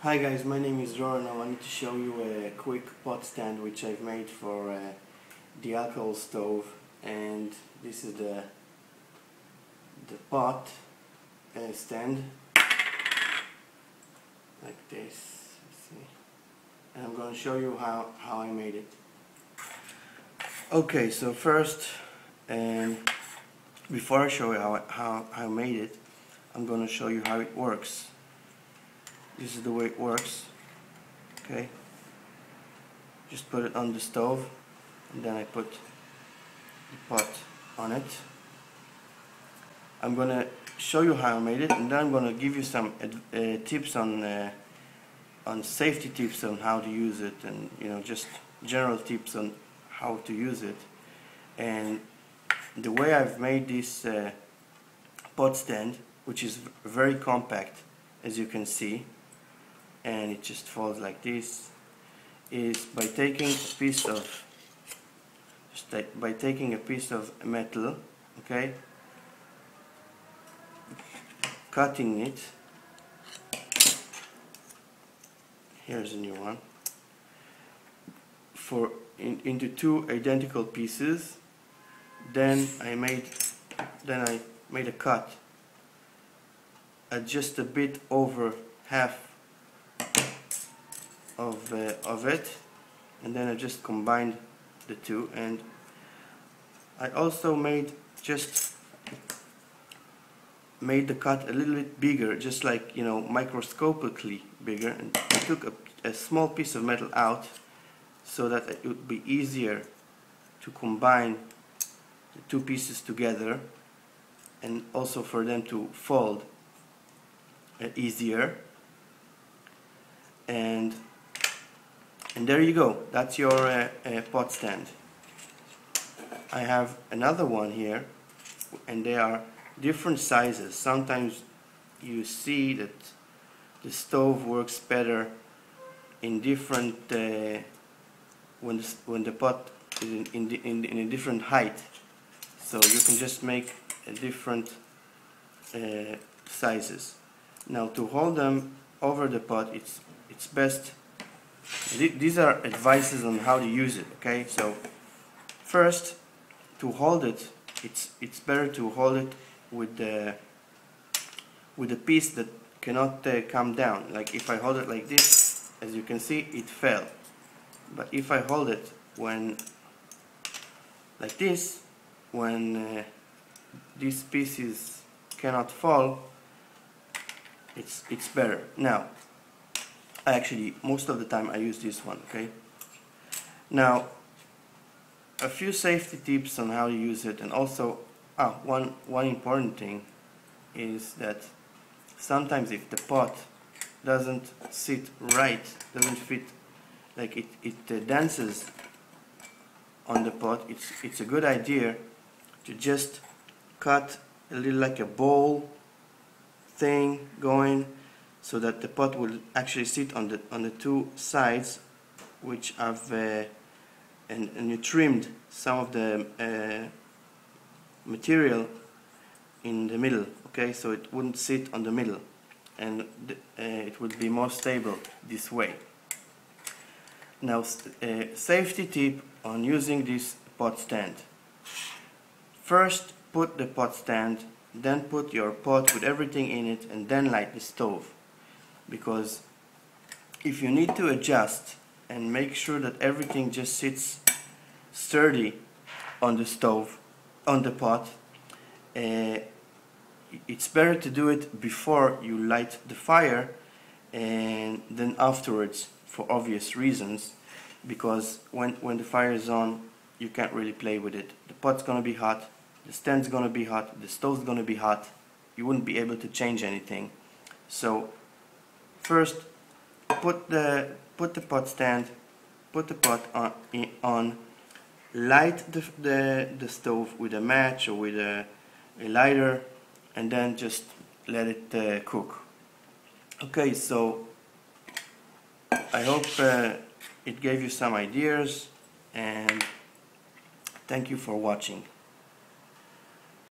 Hi guys, my name is Ror and I wanted to show you a quick pot stand which I've made for the alcohol stove. And this is the pot stand, like this. Let's see. And I'm going to show you how I made it. Okay, so first, before I show you how I made it, I'm going to show you how it works. This is the way it works. Okay, just put it on the stove and then I put the pot on it. I'm gonna show you how I made it, and then I'm gonna give you some tips on safety tips on how to use it, and just general tips on how to use it. And the way I've made this pot stand, which is very compact, as you can see, and it just falls like this, is by taking a piece of metal, okay, cutting it. Here's a new one, into two identical pieces. Then I made a cut at just a bit over half of it, and then I just combined the two. And I also made the cut a little bit bigger, just like microscopically bigger, and I took a small piece of metal out so that it would be easier to combine the two pieces together, and also for them to fold easier. And there you go, that's your pot stand. I have another one here, and they are different sizes. Sometimes you see that the stove works better in different when the pot is in a different height, so you can just make a different sizes. Now, to hold them over the pot, it's best. These are advices on how to use it. Okay, so first, to hold it, it's better to hold it with a piece that cannot come down. Like if I hold it like this, as you can see, it fell. But if I hold it like this, when these pieces cannot fall, it's better. Now, actually, most of the time I use this one. Okay. Now, a few safety tips on how to use it, and also one important thing is that sometimes if the pot doesn't sit right, doesn't fit, like it dances on the pot, it's a good idea to just cut a little, like a bowl thing going, so that the pot will actually sit on the two sides, which have and you trimmed some of the material in the middle. Okay, so it wouldn't sit on the middle, and it would be more stable this way. Now, safety tip on using this pot stand. First, put the pot stand, then put your pot with everything in it, and then light the stove. Because if you need to adjust and make sure that everything just sits sturdy on the stove, on the pot, it's better to do it before you light the fire and then afterwards, for obvious reasons. Because when the fire is on, you can't really play with it. The pot's gonna be hot, the stand's gonna be hot, the stove's gonna be hot. You wouldn't be able to change anything. So first, put the pot stand, put the pot on, light the stove with a match or with a lighter, and then just let it cook. Okay, so I hope it gave you some ideas, and thank you for watching.